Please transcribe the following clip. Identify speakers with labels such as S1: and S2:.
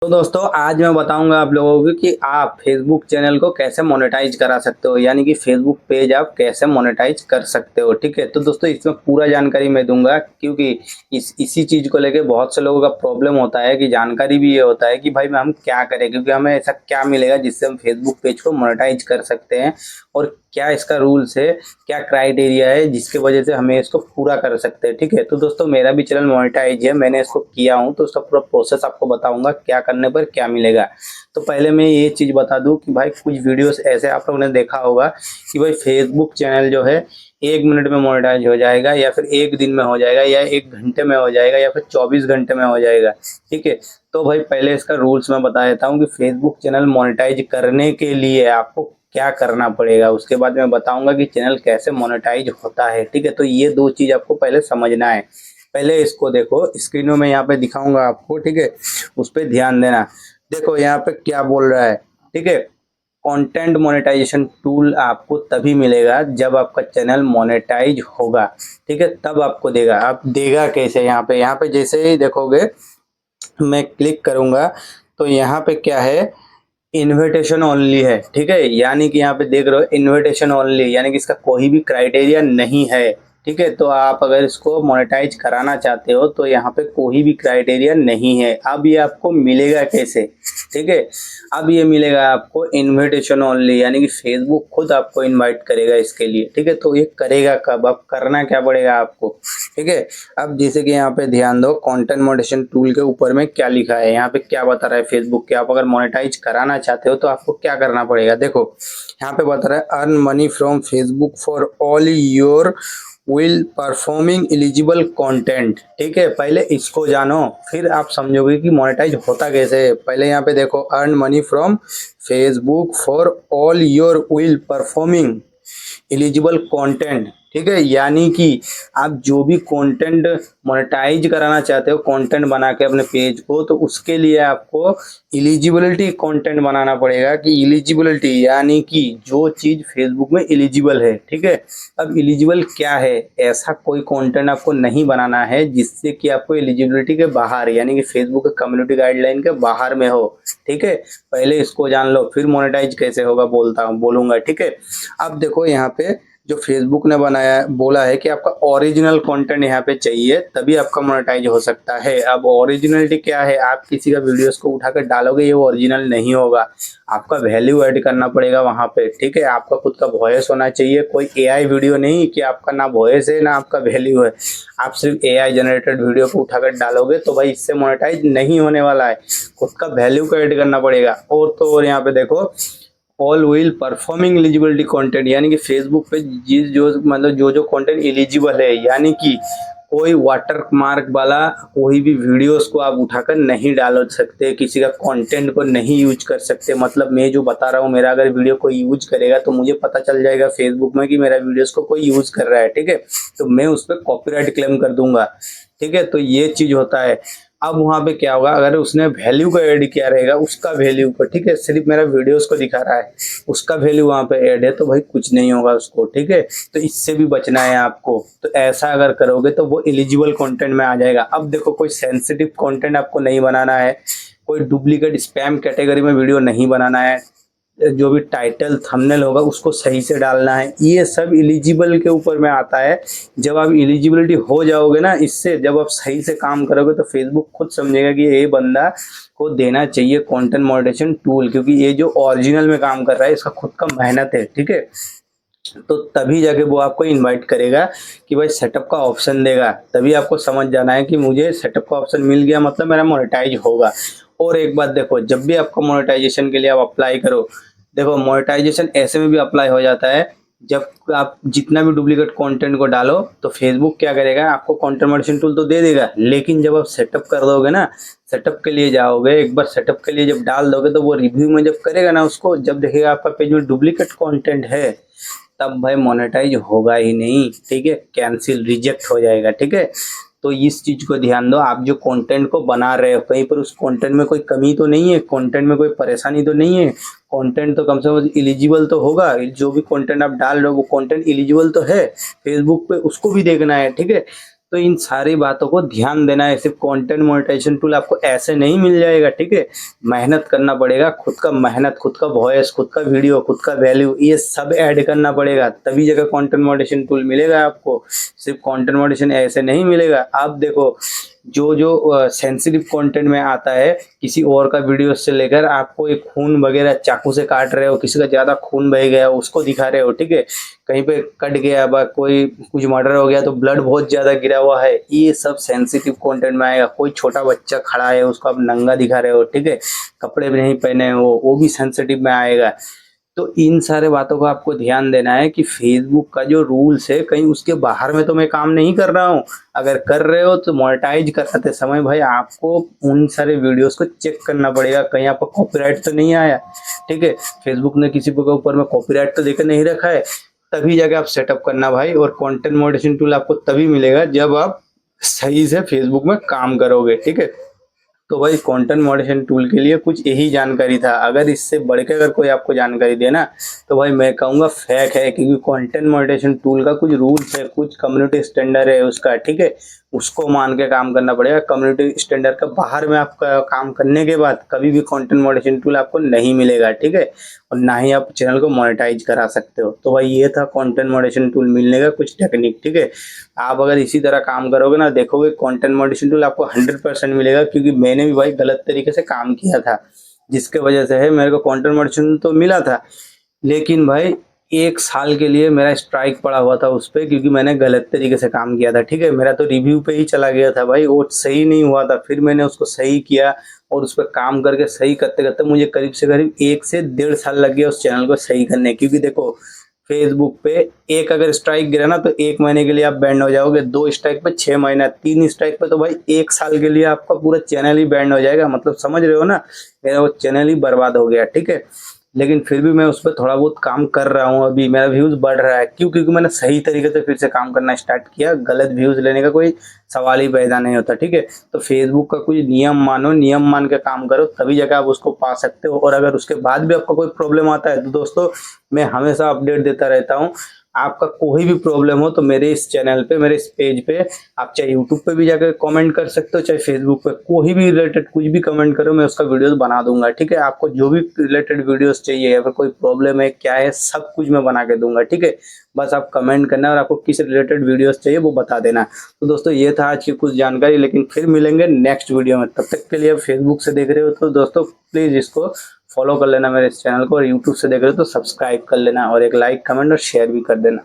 S1: तो दोस्तों आज मैं बताऊंगा आप लोगों को कि आप फेसबुक चैनल को कैसे मोनेटाइज करा सकते हो, यानी कि फेसबुक पेज आप कैसे मोनेटाइज कर सकते हो। ठीक है, तो दोस्तों इसमें पूरा जानकारी मैं दूंगा, क्योंकि इसी चीज़ को लेके बहुत से लोगों का प्रॉब्लम होता है कि जानकारी भी ये होता है कि भाई हम क्या करें, क्योंकि हमें ऐसा क्या मिलेगा जिससे हम फेसबुक पेज को मोनेटाइज कर सकते हैं और क्या इसका रूल्स है, क्या क्राइटेरिया है जिसके वजह से हमें इसको पूरा कर सकते हैं। ठीक है, तो दोस्तों मेरा भी चैनल मोनेटाइज है, मैंने इसको किया हूँ, तो उसका पूरा प्रोसेस आपको बताऊंगा क्या करने पर क्या मिलेगा। तो पहले मैं ये चीज़ बता दूं कि भाई कुछ वीडियोस ऐसे आप लोगों ने देखा होगा कि भाई फेसबुक चैनल जो है 1 मिनट में मोनेटाइज हो जाएगा, या फिर 1 दिन में हो जाएगा, या 1 घंटे में हो जाएगा, या फिर 24 घंटे में हो जाएगा। ठीक है, तो भाई पहले इसका रूल्स मैं बता देता हूँ कि फेसबुक चैनल मोनेटाइज करने के लिए आपको क्या करना पड़ेगा, उसके बाद मैं बताऊंगा कि चैनल कैसे मोनेटाइज होता है। ठीक है, तो ये दो चीज आपको पहले समझना है। पहले इसको देखो, स्क्रीन में यहाँ पे दिखाऊंगा आपको। ठीक है, उस पर ध्यान देना। देखो यहाँ पे क्या बोल रहा है। ठीक है, कंटेंट मोनेटाइजेशन टूल आपको तभी मिलेगा जब आपका चैनल मोनेटाइज होगा। ठीक है, तब आपको देगा। आप देगा कैसे, यहाँ पे जैसे ही देखोगे मैं क्लिक करूंगा तो यहाँ पे क्या है, इनविटेशन ओनली है। ठीक है, यानी कि यहाँ पे देख रहे हो इनविटेशन ओनली, यानी कि इसका कोई भी क्राइटेरिया नहीं है। ठीक है, तो आप अगर इसको मोनेटाइज कराना चाहते हो तो यहाँ पे कोई भी क्राइटेरिया नहीं है। अब ये आपको मिलेगा कैसे? ठीक है, अब ये मिलेगा आपको इनविटेशन ओनली, यानी कि फेसबुक खुद आपको इनवाइट करेगा इसके लिए। ठीक है, तो ये करेगा कब, अब करना क्या पड़ेगा आपको। ठीक है, अब जैसे कि यहाँ पे ध्यान दो, कंटेंट मोनेटाइजेशन टूल के ऊपर में क्या लिखा है, यहाँ पे क्या बता रहा है फेसबुक के, आप अगर मोनेटाइज कराना चाहते हो तो आपको क्या करना पड़ेगा। देखो यहाँ पे बता रहा है earn money from Facebook for all your will performing eligible content. ठीक है, पहले इसको जानो फिर आप समझोगे कि मोनेटाइज होता कैसे है। पहले यहाँ पे देखो, earn money from Facebook for all your will performing eligible content. ठीक है, यानी कि आप जो भी कंटेंट मोनेटाइज कराना चाहते हो, कंटेंट बना के अपने पेज को, तो उसके लिए आपको एलिजिबिलिटी कंटेंट बनाना पड़ेगा। कि एलिजिबिलिटी यानी कि जो चीज फेसबुक में एलिजिबल है। ठीक है, अब एलिजिबल क्या है, ऐसा कोई कंटेंट आपको नहीं बनाना है जिससे कि आपको एलिजिबिलिटी के बाहर, यानी कि फेसबुक के कम्युनिटी गाइडलाइन के बाहर में हो। ठीक है, पहले इसको जान लो फिर मोनेटाइज कैसे होगा बोलूंगा। ठीक है, अब देखो यहाँ पे जो फेसबुक ने बनाया बोला है कि आपका ओरिजिनल कंटेंट यहाँ पे चाहिए तभी आपका मोनेटाइज हो सकता है। अब ओरिजिनलिटी क्या है, आप किसी का वीडियोस को उठाकर डालोगे ये ओरिजिनल नहीं होगा, आपका वैल्यू ऐड करना पड़ेगा वहां पे। ठीक है, आपका खुद का वॉइस होना चाहिए, कोई एआई वीडियो नहीं कि आपका ना वॉइस है ना आपका वैल्यू है। आप सिर्फ एआई जनरेटेड वीडियो को उठाकर डालोगे तो भाई इससे मोनेटाइज नहीं होने वाला है, खुद का वैल्यू को ऐड करना पड़ेगा। और तो और यहाँ पे देखो, all will performing eligibility content, यानी कि फेसबुक पे जो कंटेंट एलिजिबल है, यानी कि कोई वाटर मार्क वाला कोई भी वीडियोस को आप उठाकर नहीं डाल सकते, किसी का कंटेंट को नहीं यूज कर सकते। मतलब मैं जो बता रहा हूँ, मेरा अगर वीडियो कोई यूज करेगा तो मुझे पता चल जाएगा फेसबुक में कि मेरा वीडियोस को कोई यूज कर रहा है। ठीक है, तो मैं उस पर कॉपीराइट क्लेम कर दूंगा। ठीक है, तो ये चीज होता है। अब वहां पे क्या होगा, अगर उसने वैल्यू को ऐड किया रहेगा, उसका वैल्यू को, ठीक है, सिर्फ मेरा वीडियोस को दिखा रहा है, उसका वैल्यू वहां पे ऐड है, तो भाई कुछ नहीं होगा उसको। ठीक है, तो इससे भी बचना है आपको। तो ऐसा अगर करोगे तो वो एलिजिबल कंटेंट में आ जाएगा। अब देखो, कोई सेंसिटिव कंटेंट आपको नहीं बनाना है, कोई डुप्लीकेट स्पैम कैटेगरी में वीडियो नहीं बनाना है, जो भी टाइटल थंबनेल होगा उसको सही से डालना है, ये सब एलिजिबल के ऊपर में आता है। जब आप एलिजिबिलिटी हो जाओगे ना, इससे जब आप सही से काम करोगे तो फेसबुक खुद समझेगा कि ये बंदा को देना चाहिए कंटेंट मॉडरेशन टूल, क्योंकि ये जो ओरिजिनल में काम कर रहा है इसका खुद का मेहनत है। ठीक है, तो तभी जाके वो आपको इनवाइट करेगा कि भाई सेटअप का ऑप्शन देगा, तभी आपको समझ जाना है कि मुझे सेटअप का ऑप्शन मिल गया मतलब मेरा मोनेटाइज होगा। और एक बात देखो, जब भी आपको मोनेटाइजेशन के लिए आप अप्लाई करो, देखो मोनेटाइजेशन ऐसे में भी अप्लाई हो जाता है, जब आप जितना भी डुप्लीकेट कंटेंट को डालो तो फेसबुक क्या करेगा, आपको कंटेंट मॉडरेशन टूल तो दे देगा, लेकिन जब आप सेटअप कर दोगे ना, सेटअप के लिए जाओगे, एक बार सेटअप के लिए जब डाल दोगे तो वो रिव्यू में जब करेगा ना, उसको जब देखेगा आपका पेज में डुप्लीकेट कंटेंट है, तब भाई मोनेटाइज होगा ही नहीं। ठीक है, कैंसिल, रिजेक्ट हो जाएगा। ठीक है, तो इस चीज को ध्यान दो। आप जो कंटेंट को बना रहे हो, कहीं पर उस कंटेंट में कोई कमी तो नहीं है, कंटेंट में कोई परेशानी तो नहीं है, कंटेंट तो कम से कम एलिजिबल तो होगा। जो भी कंटेंट आप डाल रहे हो वो कंटेंट एलिजिबल तो है फेसबुक पे, उसको भी देखना है। ठीक है, तो इन सारी बातों को ध्यान देना है। सिर्फ कंटेंट मोनेटाइजेशन टूल आपको ऐसे नहीं मिल जाएगा, ठीक है। मेहनत करना पड़ेगा, खुद का मेहनत, खुद का वॉइस, खुद का वीडियो, खुद का वैल्यू, ये सब ऐड करना पड़ेगा, तभी जगह कंटेंट मोनेटाइजेशन टूल मिलेगा आपको। सिर्फ कंटेंट मोनेटाइजेशन ऐसे नहीं मिलेगा। आप देखो जो जो सेंसिटिव कंटेंट में आता है, किसी और का वीडियो से लेकर आपको एक खून वगैरह चाकू से काट रहे हो, किसी का ज़्यादा खून बह गया उसको दिखा रहे हो, ठीक है। कहीं पे कट गया, कोई कुछ मर्डर हो गया तो ब्लड बहुत ज़्यादा गिरा हुआ है, ये सब सेंसिटिव कंटेंट में आएगा। कोई छोटा बच्चा खड़ा है उसको आप नंगा दिखा रहे हो, ठीक है, कपड़े भी नहीं पहने हो, वो भी सेंसिटिव में आएगा। तो इन सारे बातों को आपको ध्यान देना है कि फेसबुक का जो रूल्स है कहीं उसके बाहर में तो मैं काम नहीं कर रहा हूँ। अगर कर रहे हो तो मोनेटाइज कराते समय भाई आपको उन सारे वीडियोस को चेक करना पड़ेगा, कहीं आपको कॉपीराइट तो नहीं आया, ठीक है। फेसबुक ने किसी के ऊपर में कॉपीराइट तो देकर नहीं रखा है, तभी जाके आप सेटअप करना भाई। और कंटेंट मॉडरेशन टूल आपको तभी मिलेगा जब आप सही से फेसबुक में काम करोगे, ठीक है। तो भाई कंटेंट मॉडरेशन टूल के लिए कुछ यही जानकारी था। अगर इससे बढ़ के अगर कोई आपको जानकारी देना तो भाई मैं कहूँगा फेक है, क्योंकि कंटेंट मॉडरेशन टूल का कुछ रूल्स है, कुछ कम्युनिटी स्टैंडर्ड है उसका, ठीक है, उसको मान के काम करना पड़ेगा। कम्युनिटी स्टैंडर्ड का बाहर में आपका काम करने के बाद कभी भी कंटेंट मॉडरेशन टूल आपको नहीं मिलेगा, ठीक है, और ना ही आप चैनल को मोनेटाइज करा सकते हो। तो भाई ये था कंटेंट मॉडरेशन टूल मिलने का कुछ टेक्निक, ठीक है। आप अगर इसी तरह काम करोगे ना, देखोगे कंटेंट मॉडरेशन टूल आपको 100% मिलेगा, क्योंकि मैंने भी भाई गलत तरीके से काम किया था, जिसके वजह से है मेरे को कंटेंट मॉडरेशन तो मिला था, लेकिन भाई 1 साल के लिए मेरा स्ट्राइक पड़ा हुआ था उस पर, क्योंकि मैंने गलत तरीके से काम किया था, ठीक है। मेरा तो रिव्यू पे ही चला गया था भाई, वो सही नहीं हुआ था। फिर मैंने उसको सही किया और उस पर काम करके सही करते करते मुझे करीब से करीब 1 से 1.5 साल लग गया उस चैनल को सही करने। क्योंकि देखो फेसबुक पे एक अगर स्ट्राइक गिरा ना तो 1 महीने के लिए आप बैंड हो जाओगे, 2 स्ट्राइक पे 6 महीना, 3 स्ट्राइक पे तो भाई 1 साल के लिए आपका पूरा चैनल ही बैंड हो जाएगा। मतलब समझ रहे हो ना, मेरा वो चैनल ही बर्बाद हो गया, ठीक है। लेकिन फिर भी मैं उस पर थोड़ा बहुत काम कर रहा हूँ, अभी मेरा व्यूज़ बढ़ रहा है। क्यों? क्योंकि मैंने सही तरीके से फिर से काम करना स्टार्ट किया। गलत व्यूज़ लेने का कोई सवाल ही पैदा नहीं होता, ठीक है। तो फेसबुक का कुछ नियम मानो, नियम मान के काम करो, तभी जाकर आप उसको पा सकते हो। और अगर उसके बाद भी आपका कोई प्रॉब्लम आता है तो दोस्तों मैं हमेशा अपडेट देता रहता हूँ। आपका कोई भी प्रॉब्लम हो तो मेरे इस चैनल पे, मेरे इस पेज पे, आप चाहे यूट्यूब पे भी जाकर कमेंट कर सकते हो, चाहे फेसबुक पे, कोई भी रिलेटेड कुछ भी कमेंट करो, मैं उसका वीडियोस बना दूंगा, ठीक है। आपको जो भी रिलेटेड वीडियोस चाहिए या फिर कोई प्रॉब्लम है क्या है, सब कुछ मैं बना के दूंगा, ठीक है। बस आप कमेंट करना और आपको किस रिलेटेड वीडियोस चाहिए वो बता देना। तो दोस्तों ये था आज की कुछ जानकारी, लेकिन फिर मिलेंगे नेक्स्ट वीडियो में। तब तक के लिए आप फेसबुक से देख रहे हो तो दोस्तों प्लीज़ इसको फॉलो कर लेना मेरे इस चैनल को, और यूट्यूब से देख रहे हो तो सब्सक्राइब कर लेना, और एक लाइक, कमेंट और शेयर भी कर देना।